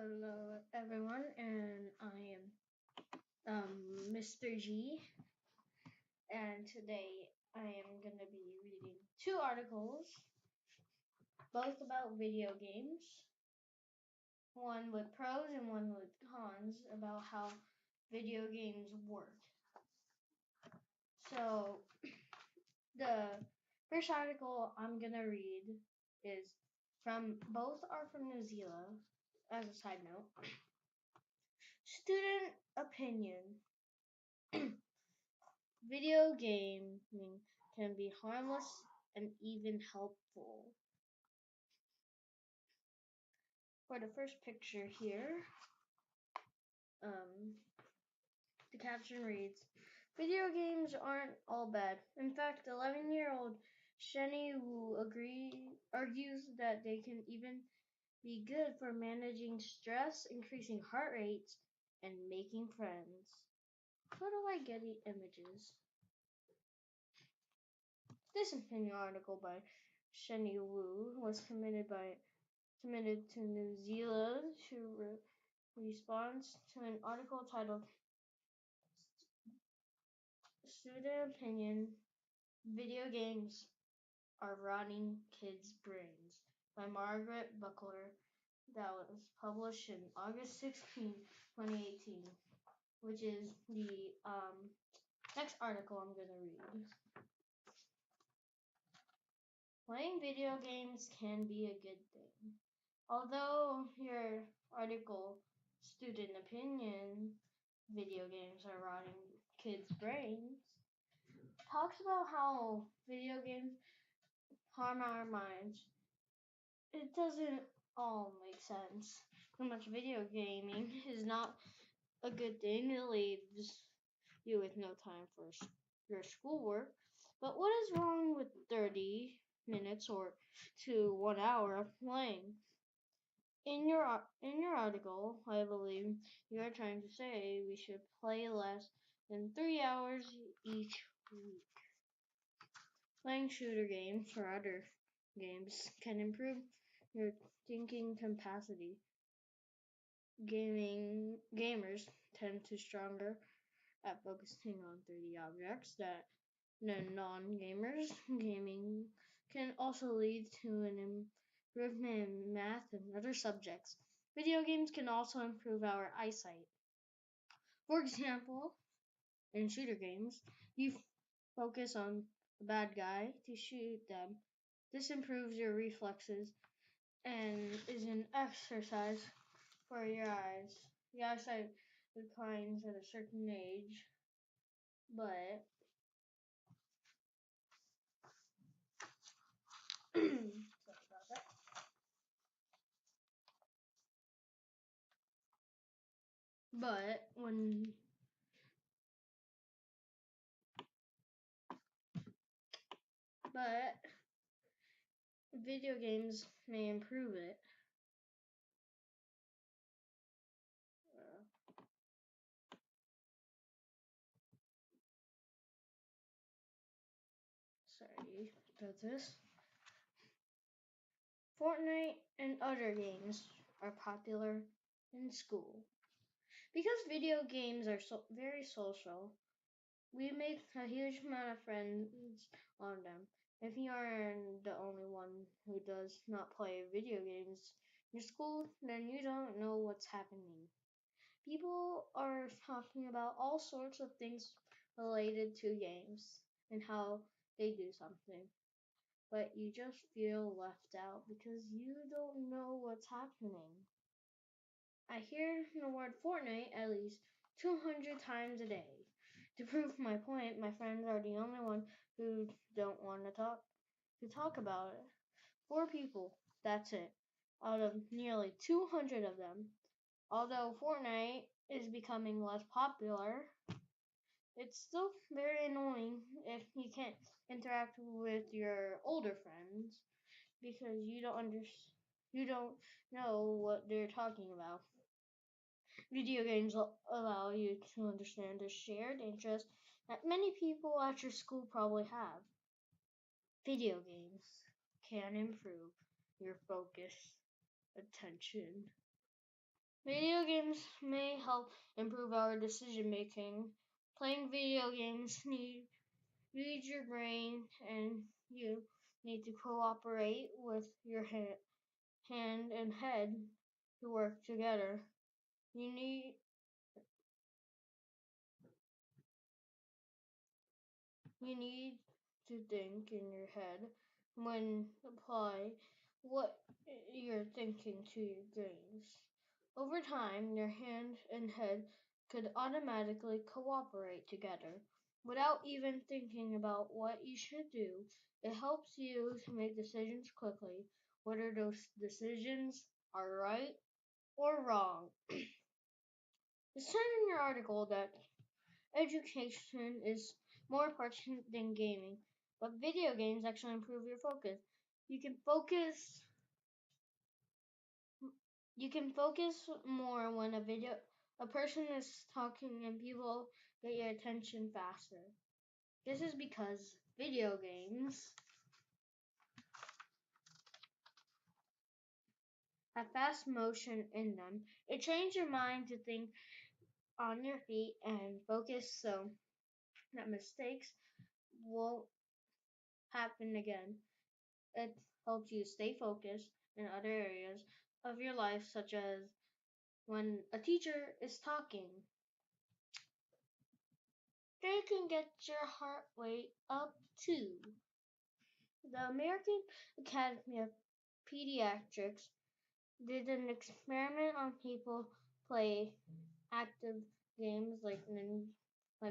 Hello, everyone, and I am Mr. G, and today I am going to be reading two articles, both about video games, one with pros and one with cons about how video games work. So, the first article I'm going to read is both are from Newsela, as a side note. Student opinion. Video gaming can be harmless and even helpful. For the first picture here, the caption reads, "Video games aren't all bad. In fact, 11-year-old Sheni Wu argues that they can even be good for managing stress, increasing heart rates, and making friends." Where do I get the images? This opinion article by Sheni Wu was submitted to Newsela to response to an article titled "Student Opinion: Video Games Are Rotting Kids' Brains" by Margaret Buckler, that was published in August 16, 2018, which is the next article I'm going to read. Playing video games can be a good thing. Although your article, Student Opinion, Video Games Are Rotting Kids' Brains, talks about how video games harm our minds, it doesn't all make sense. Too much video gaming is not a good thing. It leaves you with no time for your schoolwork. But what is wrong with 30 minutes or to 1 hour of playing? In your article, I believe you are trying to say we should play less than 3 hours each week. Playing shooter games or other games can improve your thinking capacity. Gamers tend to stronger at focusing on 3D objects than non-gamers. Gaming can also lead to an improvement in math and other subjects. Video games can also improve our eyesight. For example, in shooter games, you focus on the bad guy to shoot them. This improves your reflexes and is an exercise for your eyes. The eyesight declines at a certain age, but sorry about that. But video games may improve it. Sorry about this. Fortnite and other games are popular in school. Because video games are very social, we make a huge amount of friends on them. If you are the only one who does not play video games in your school, then you don't know what's happening. People are talking about all sorts of things related to games and how they do something. But you just feel left out because you don't know what's happening. I hear the word Fortnite at least 200 times a day. To prove my point, my friends are the only one who don't want to talk about it. 4 people, that's it, out of nearly 200 of them. Although Fortnite is becoming less popular, it's still very annoying if you can't interact with your older friends because you don't know what they're talking about. Video games allow you to understand a shared interest that many people at your school probably have. Video games can improve your focus, attention, Video games may help improve our decision making. Playing video games needs your brain, and you need to cooperate with your hand and head to work together. You need you need to think in your head when apply what you're thinking to your games. Over time, your hand and head could automatically cooperate together without even thinking about what you should do. It helps you to make decisions quickly, whether those decisions are right or wrong. It said in your article that education is more important than gaming, but video games actually improve your focus. You can focus you can focus more when a person is talking and people get your attention faster. This is because video games have fast motion in them. It trains your mind to think on your feet and focus so that mistakes won't happen again. It helps you stay focused in other areas of your life, such as when a teacher is talking. They can get your heart rate up too. The American Academy of Pediatrics did an experiment on people play active games like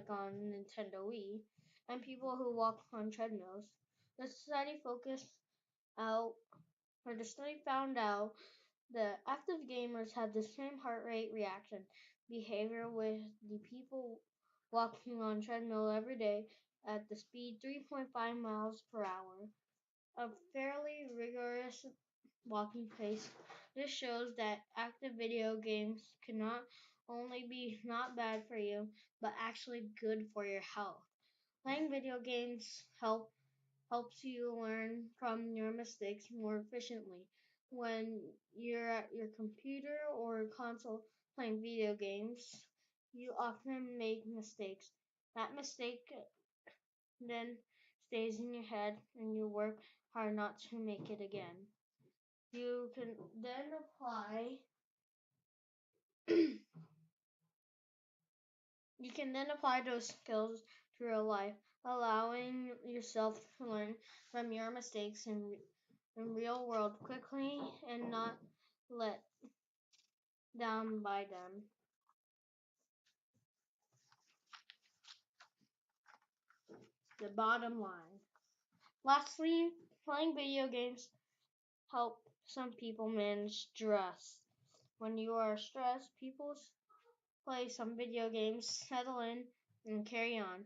on Nintendo Wii and people who walk on treadmills. The study focused out the study found out the active gamers had the same heart rate reaction behavior with the people walking on treadmill every day at the speed 3.5 miles per hour, a fairly rigorous walking pace. This shows that active video games can not only be not bad for you, but actually good for your health. Playing video games helps you learn from your mistakes more efficiently. When you're at your computer or console playing video games, you often make mistakes. That mistake then stays in your head and you work hard not to make it again. You can then apply you can then apply those skills to real life, allowing yourself to learn from your mistakes in real world quickly and not let down by them. The bottom line. Lastly, playing video games help some people manage stress. When you are stressed, people play some video games, settle in, and carry on.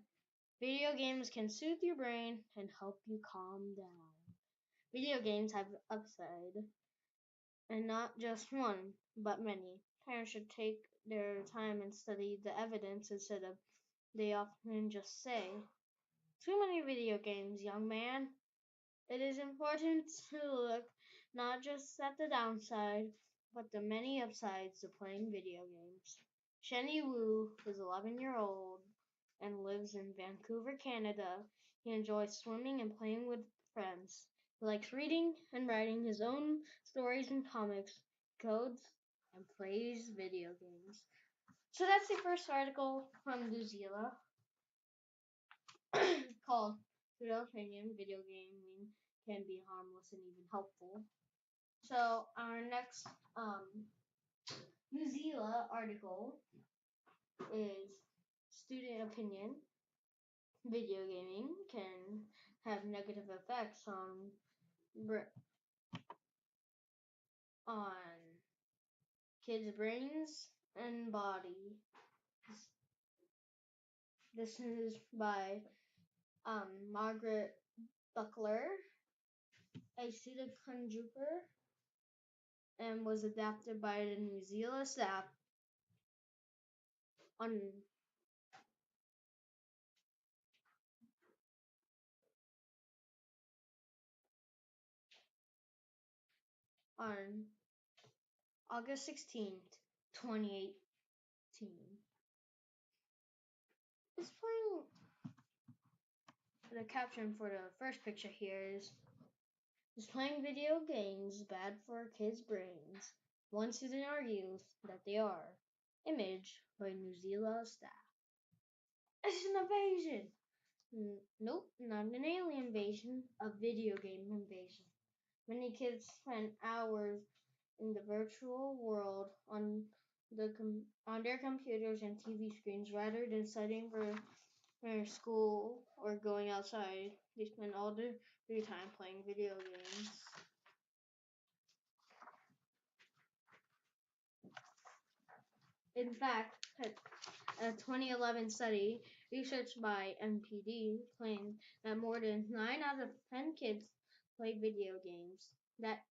Video games can soothe your brain and help you calm down. Video games have upside, and not just one, but many. Parents should take their time and study the evidence instead of they often just say, too many video games, young man. It is important to look not just at the downside, but the many upsides of playing video games. Shenny Wu is 11-year-old and lives in Vancouver, Canada. He enjoys swimming and playing with friends. He likes reading and writing his own stories and comics, codes, and plays video games. So that's the first article from Newsela called To the Opinion Video Gaming Can Be Harmless and Even Helpful. So our next Newsela article is Student Opinion. Video gaming can have negative effects on kids' brains and body. This is by Margaret Buckler, a student conjuper, and was adapted by the Newsela staff on on August 16th. 2018. It's playing. The caption for the first picture here is playing video games bad for kids' brains. One student argues that they are. Image by Newsela staff. It's an invasion. Nope, not an alien invasion, a video game invasion. Many kids spend hours in the virtual world on their computers and TV screens rather than studying for their school or going outside. They spend all their free time playing video games. In fact, a 2011 study researched by NPD claimed that more than 9 out of 10 kids play video games. That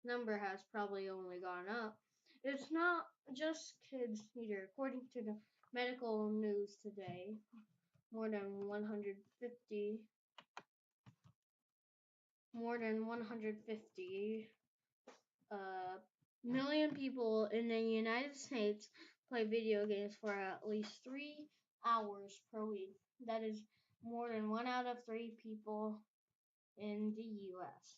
number has probably only gone up. It's not just kids either. According to the medical news today, more than 150 uh, million people in the United States play video games for at least 3 hours per week. That is more than 1 out of 3 people in the U.S.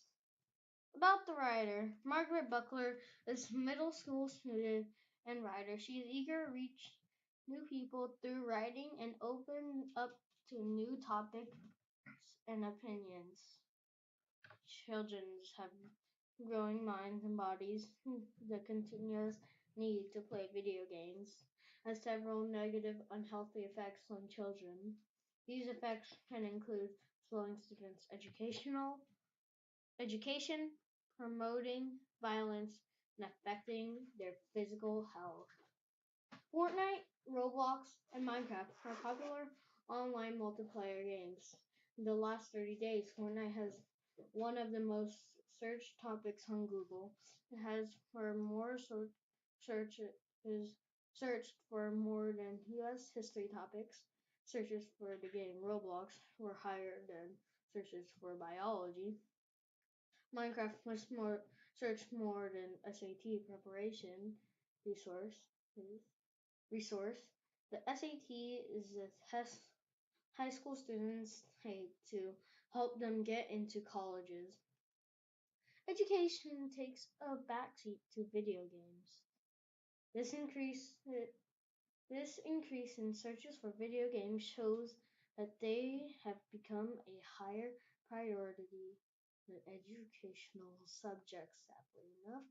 About the writer, Margaret Buckler is a middle school student and writer. She is eager to reach new people through writing and open up to new topics and opinions. Children have growing minds and bodies. The continuous need to play video games has several negative, unhealthy effects on children. These effects can include slowing students' education, promoting violence, and affecting their physical health. Fortnite, Roblox, and Minecraft are popular online multiplayer games. In the last 30 days, Fortnite has one of the most searched topics on Google. It has for more searches searched for more than US history topics. Searches for the game Roblox were higher than searches for biology. Minecraft was more searched more than SAT preparation resource. Resource. The SAT is a test high school students take to help them get into colleges. Education takes a backseat to video games. This increase this increase in searches for video games shows that they have become a higher priority than educational subjects, sadly enough.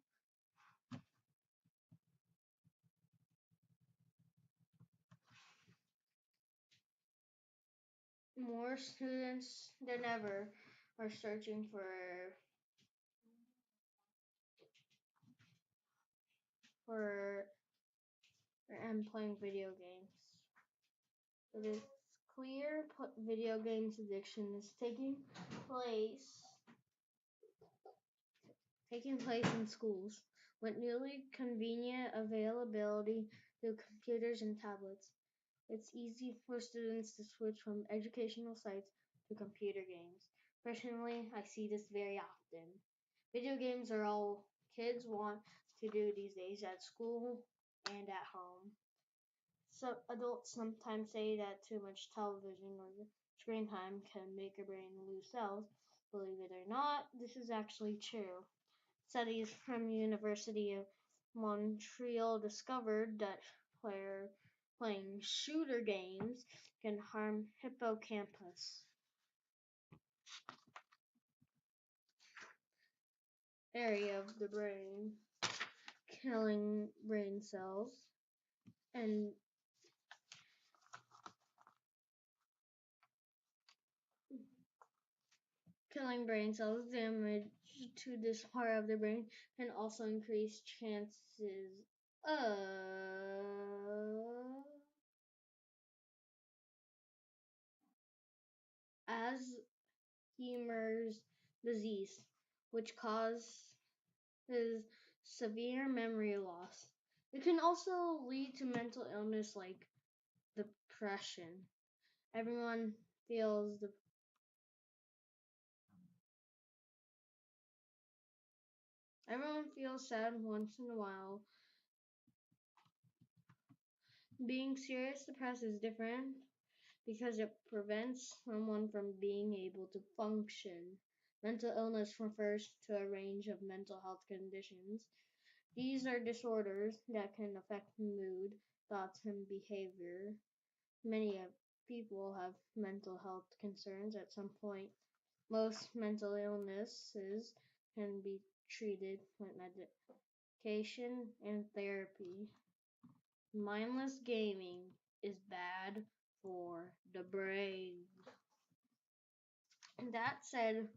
More students than ever are searching for and playing video games. It is clear video games addiction is taking place in schools with newly convenient availability through computers and tablets. It's easy for students to switch from educational sites to computer games. Personally, I see this very often. Video games are all kids want to do these days at school and at home. So adults sometimes say that too much television or screen time can make your brain lose cells. Believe it or not, this is actually true. Studies from University of Montreal discovered that playing shooter games can harm hippocampus area of the brain, killing brain cells and killing brain cells. Damage to this part of the brain can also increase chances of Alzheimer's disease, which causes severe memory loss. It can also lead to mental illness like depression. Everyone feels the Everyone feels sad once in a while, Being serious depressed is different because it prevents someone from being able to function. Mental illness refers to a range of mental health conditions. These are disorders that can affect mood, thoughts, and behavior. Many people have mental health concerns at some point. Most mental illnesses can be treated with medication and therapy. Mindless gaming is bad for the brain. That said,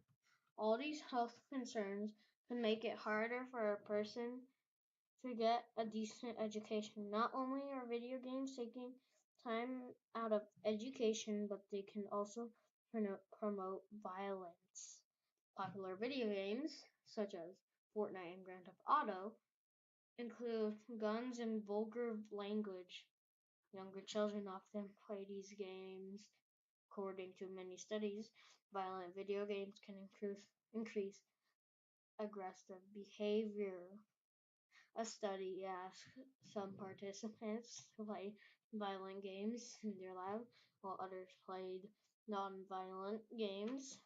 all these health concerns can make it harder for a person to get a decent education. Not only are video games taking time out of education, but they can also promote violence. Popular video games, such as Fortnite and Grand Theft Auto, include guns and vulgar language. Younger children often play these games. According to many studies, violent video games can increase aggressive behavior. A study asked some participants to play violent games in their lab while others played non-violent games.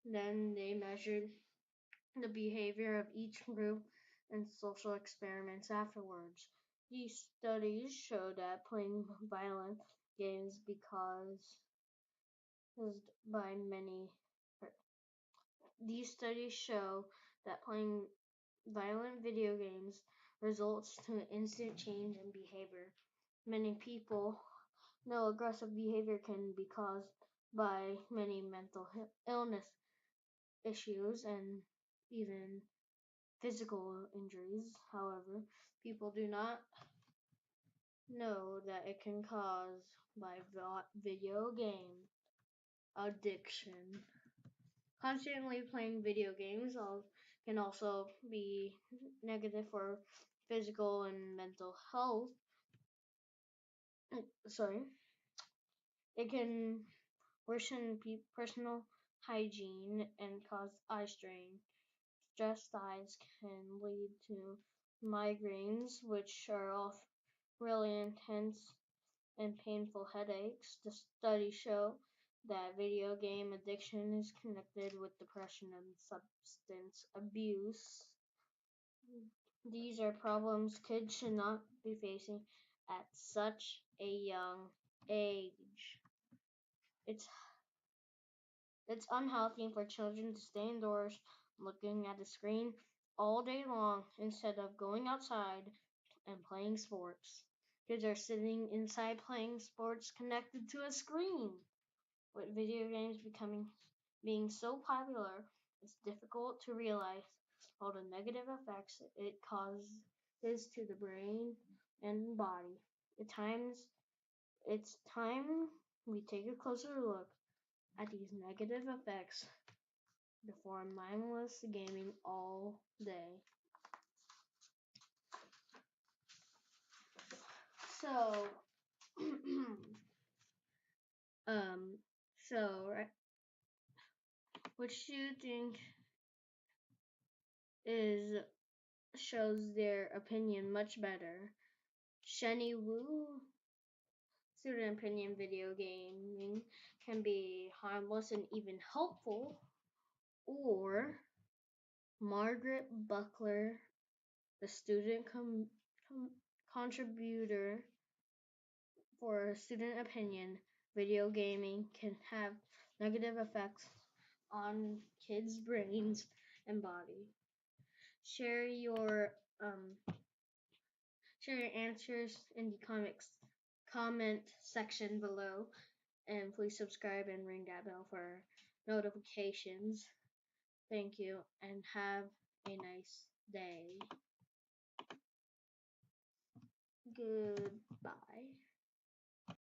Then they measured the behavior of each group and social experiments afterwards. These studies show that playing violent games because by many these studies show that playing violent video games results to an instant change in behavior. Many people know aggressive behavior can be caused by many mental illness issues and even physical injuries. However, people do not know that it can cause by video game addiction. Constantly playing video games can also be negative for physical and mental health. Sorry, it can worsen personal hygiene and cause eye strain. Stressed eyes can lead to migraines, which are often really intense and painful headaches. The studies show that video game addiction is connected with depression and substance abuse. These are problems kids should not be facing at such a young age. It's it's unhealthy for children to stay indoors looking at a screen all day long instead of going outside and playing sports. Kids are sitting inside playing sports connected to a screen. With video games being so popular, it's difficult to realize all the negative effects it causes to the brain and body. It's time we take a closer look at these negative effects before mindless gaming all day. So, um, right, which do you think is shows their opinion much better? Shenny Wu, student opinion video gaming can be harmless and even helpful, or Margaret Buckler, the student contributor for student opinion, video gaming can have negative effects on kids' brains and body. Share your answers in the comment section below, and please subscribe and ring that bell for notifications. Thank you and have a nice day. Goodbye.